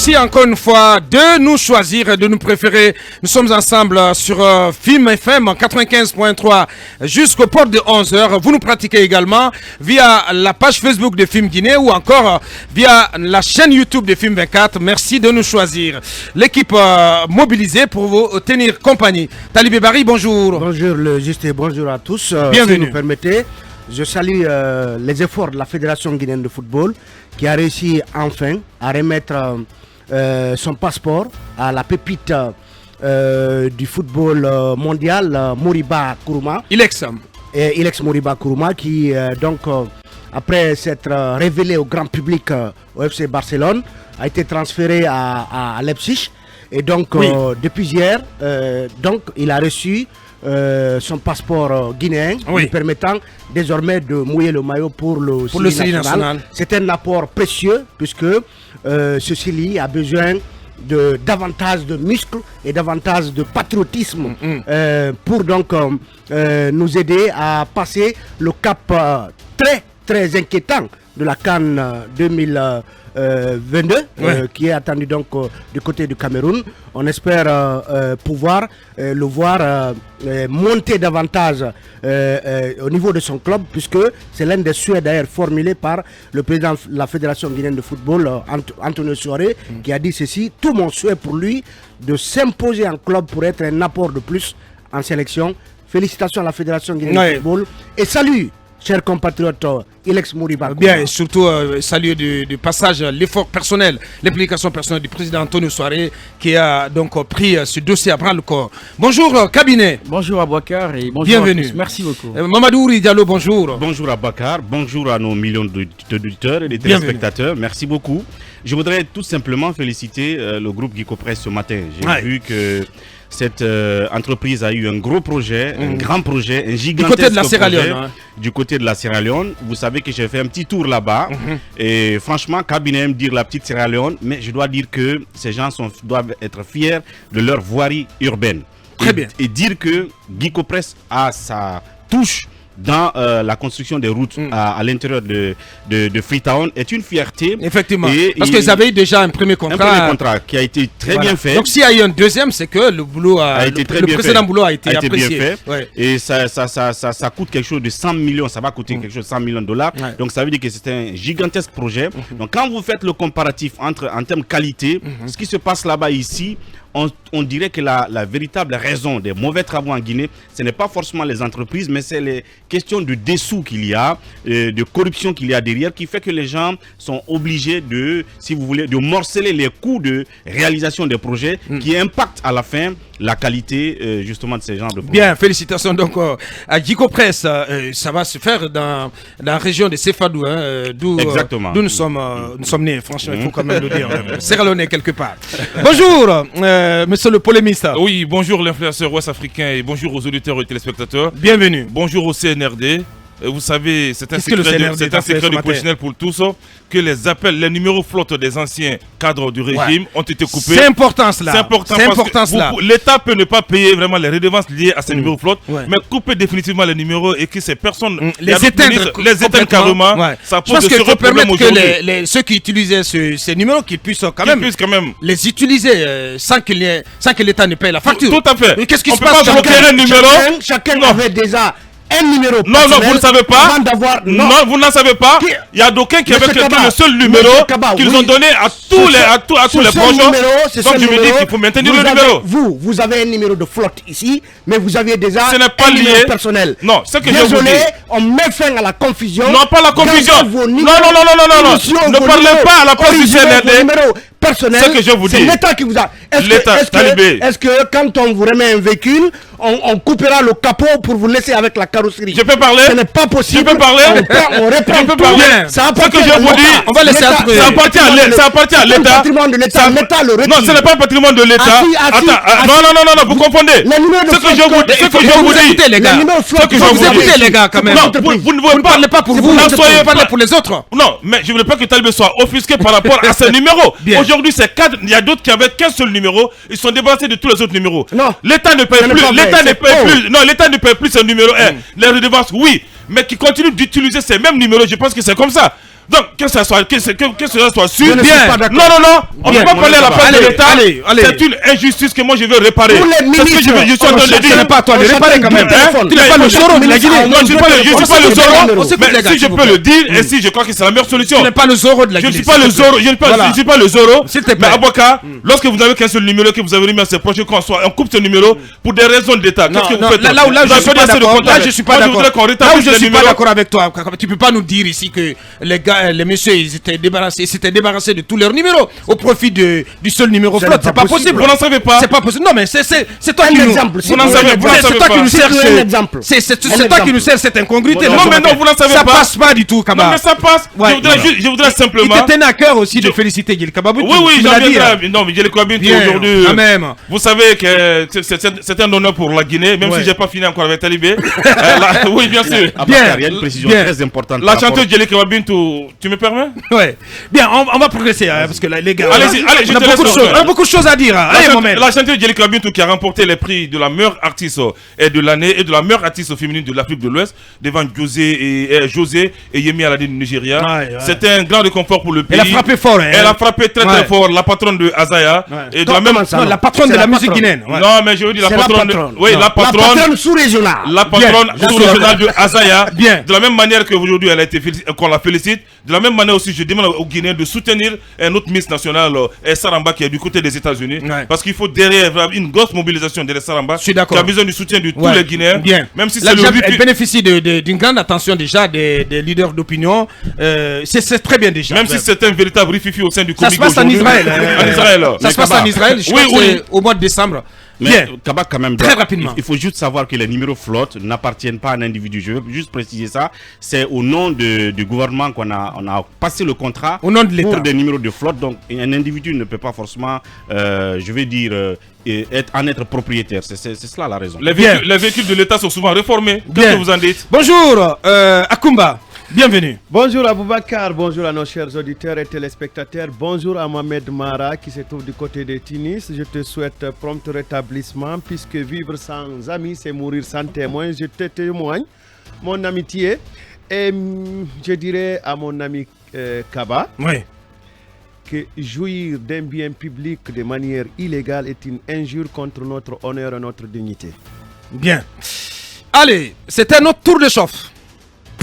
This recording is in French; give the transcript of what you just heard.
Merci encore une fois de nous choisir et de nous préférer. Nous sommes ensemble sur Film FM 95.3 jusqu'au port de 11h. Vous nous pratiquez également via la page Facebook de Film Guinée ou encore via la chaîne YouTube de Film 24. Merci de nous choisir. L'équipe mobilisée pour vous tenir compagnie. Talibé Barry, bonjour. Bonjour le juste et bonjour à tous. Bienvenue. Si vous permettez, je salue les efforts de la Fédération guinéenne de football qui a réussi enfin à remettre son passeport à la pépite du football mondial, Moriba Kourouma. Ilex Moriba Kourouma qui après s'être révélé au grand public au FC Barcelone, a été transféré à Leipzig. Et donc, depuis hier, il a reçu son passeport guinéen, lui permettant désormais de mouiller le maillot pour le Sili national. C'est un apport précieux puisque ce Sili a besoin de davantage de muscles et davantage de patriotisme pour nous aider à passer le cap très inquiétant de la CAN 2022 qui est attendu du côté du Cameroun. On espère pouvoir le voir monter davantage au niveau de son club, puisque c'est l'un des souhaits d'ailleurs formulés par le président de la Fédération guinéenne de football, Antonio Soare, qui a dit ceci: tout mon souhait pour lui de s'imposer en club pour être un apport de plus en sélection. Félicitations à la Fédération guinéenne de football et salut chers compatriotes, Ilex Moriba. Bien, et surtout saluer du passage l'effort personnel, l'implication personnelle du président Antonio Soare qui a donc pris ce dossier à bras le corps. Bonjour cabinet. Bonjour Abouakar et bonjour bienvenue. À tous. Merci beaucoup. Mamadou Diallo, bonjour. Bonjour Abouakar, bonjour à nos millions d'auditeurs et de téléspectateurs. Bienvenue. Merci beaucoup. Je voudrais tout simplement féliciter le groupe Guico Press ce matin. J'ai vu que cette entreprise a eu un gros projet, un grand projet, un gigantesque du côté de la Sierra Leone. Du côté de la Sierra Leone. Vous savez que j'ai fait un petit tour là-bas. Et franchement, cabinet aime dire la petite Sierra Leone, mais je dois dire que ces gens doivent être fiers de leur voirie urbaine. Très bien. Et dire que Guico Press a sa touche dans la construction des routes à l'intérieur de Freetown est une fierté. Effectivement, parce qu'ils avaient déjà un premier contrat. Un premier contrat qui a été très bien fait. Donc s'il y a eu un deuxième, c'est que le boulot le précédent boulot a été apprécié. Bien fait. Et ça coûte quelque chose de 100 millions, ça va coûter quelque chose de 100 millions de dollars. Donc ça veut dire que c'est un gigantesque projet. Donc quand vous faites le comparatif en termes qualité, ce qui se passe là-bas ici, on dirait que la véritable raison des mauvais travaux en Guinée, ce n'est pas forcément les entreprises, mais c'est les questions de dessous qu'il y a, de corruption qu'il y a derrière, qui fait que les gens sont obligés de, si vous voulez, de morceler les coûts de réalisation des projets qui impactent à la fin la qualité justement de ces genres de projets. Bien, félicitations donc à Guico Press. Ça va se faire dans la région de Cefadou, d'où nous sommes nés, franchement, il faut quand même le dire. Sierra Leone quelque part. Bonjour, monsieur le polémiste. Oui, bonjour l'influenceur ouest africain et bonjour aux auditeurs et téléspectateurs. Bienvenue. Bonjour au CNRD. Vous savez, c'est un secret du professionnel pour tous que les numéros flottes des anciens cadres du régime ont été coupés. C'est important cela. C'est important cela. L'État peut ne pas payer vraiment les redevances liées à ces numéros flottes, mais couper définitivement les numéros et que ces personnes les éteindre carrément. Ça pose de sérieux problèmes que ceux qui utilisaient ces numéros qu'ils puissent quand même les utiliser sans que l'État ne paye la facture. Tout à fait. Qu'est-ce qui se passe? Chacun avait déjà un numéro. Non, vous ne savez pas. Non, vous n'en savez pas. Il y a d'aucuns qui avaient le seul numéro qu'ils ont donné à tous les projets. Donc je me dis qu'il faut maintenir le numéro. Vous avez un numéro de flotte ici, mais vous aviez déjà un numéro personnel. Non, ce que je vous dis. On met fin à la confusion. Non, pas la confusion. Non. Ne parlez pas à la place du CNRD. Personnel, ce que je vous dis. C'est l'État qui vous a. Est-ce que quand on vous remet un véhicule, on coupera le capot pour vous laisser avec la carrosserie? Je peux parler? Ce n'est pas possible. Je peux parler? On reprend tout. Ça appartient à l'État. On va laisser ça appartient à l'État. C'est le patrimoine de l'État. L'État le retire. Non, ce n'est pas le patrimoine de l'État. Non, vous confondez. Ce que je vous dis. Vous écoutez les gars quand même. Non, vous ne parlez pas pour vous. Vous parlez pour les autres. Non, mais je ne veux pas que Talibé soit offusqué par rapport à ce numéro. Aujourd'hui, c'est 4. Il y a d'autres qui avaient qu'un seul numéro. Ils sont débarrassés de tous les autres numéros. Non. L'État ne paye plus. L'État ne paye plus ce numéro 1. Les redevances, oui. Mais qui continuent d'utiliser ces mêmes numéros. Je pense que c'est comme ça. Donc, que ça soit sûr. Bien. Non, on ne peut pas parler à la place de l'État. C'est une injustice que moi je veux réparer. C'est ce que je suis en train de dire. Ce n'est pas à toi de réparer quand même. Tu n'es pas le Zoro de la Guinée. Non, je ne suis pas le Zoro. Mais si je peux le dire, et si je crois que c'est la meilleure solution. Tu n'es pas le Zoro de la Guinée. Je ne suis pas le Zoro. Je ne suis pas le Zoro. Mais Aboka, lorsque vous avez qu'un seul numéro que vous avez remis à ces projets, on coupe ce numéro pour des raisons d'État. Qu'est-ce que vous faites? Là, je suis pas d'accord. Là où je suis pas d'accord avec toi. Tu peux pas nous dire ici que les gars, les messieurs, ils s'étaient débarrassés de tous leurs numéros au profit du seul numéro flotte. C'est pas possible. Vous n'en savez pas. C'est pas possible. Non, mais c'est toi qui nous. Vous n'en savez pas. C'est toi qui nous cherche. C'est toi qui nous cherche cette incongruité. Non, mais non, vous n'en savez pas. Ça passe pas du tout, Kaba. Non, mais ça passe. Je voudrais simplement. Il te tenait à cœur aussi de féliciter Gil Kababou. Oui, j'en viendrai. Non, mais Gil Kababou aujourd'hui. Vous savez que c'est un honneur pour la Guinée, même si j'ai pas fini encore avec Talibé. Oui, bien sûr. Bien. Il y a une précision très importante. La chanteuse Djeli Kababintou, tu me permets? Ouais. Bien, on va progresser parce que là, les gars, allez, on a beaucoup de choses à dire. Allez, Mohamed. La chanteuse Djeli Kababintou qui a remporté les prix de la meilleure artiste de l'année et de la meilleure artiste féminine de l'Afrique de l'Ouest devant José et Yemi Alade du Nigeria. C'était un grand réconfort pour le pays. Elle a frappé fort. Elle a frappé très fort. La patronne de Azaya. Et de la même la patronne de la musique guinéenne. Non, mais je veux dire la patronne. Oui, la patronne sous-régionale. La patronne sous-régionale de Azaya. Bien. De la même manière qu'aujourd'hui elle a été qu'on la félicite, de la même manière aussi je demande aux Guinéens de soutenir un autre Miss national, Saramba, qui est du côté des États-Unis, parce qu'il faut derrière une grosse mobilisation de Saramba qui a besoin du soutien de tous les Guinéens. Bien. Même si elle bénéficie d'une grande attention déjà des leaders d'opinion. C'est très bien déjà. Même si c'est un véritable rififi au sein du Comité. Ça se passe en Israël. Ça se passe en Israël. Je crois que c'est au mois de décembre. Mais Kaba, quand même, très rapidement. Il faut juste savoir que les numéros flotte n'appartiennent pas à un individu. Je veux juste préciser ça. C'est au nom du gouvernement qu'on a passé le contrat au nom de l'État pour des numéros de flotte. Donc un individu ne peut pas forcément, je vais dire, être propriétaire. C'est cela la raison. Les véhicules de l'État sont souvent réformés. Qu'est-ce que vous en dites? Bonjour, Akumba. Bienvenue. Bonjour à Boubacar, bonjour à nos chers auditeurs et téléspectateurs. Bonjour à Mohamed Mara qui se trouve du côté de Tunis. Je te souhaite prompt rétablissement puisque vivre sans amis, c'est mourir sans témoin. Je te témoigne mon amitié et je dirais à mon ami Kaba que jouir d'un bien public de manière illégale est une injure contre notre honneur et notre dignité. Bien. Allez, c'était notre tour de chauffe.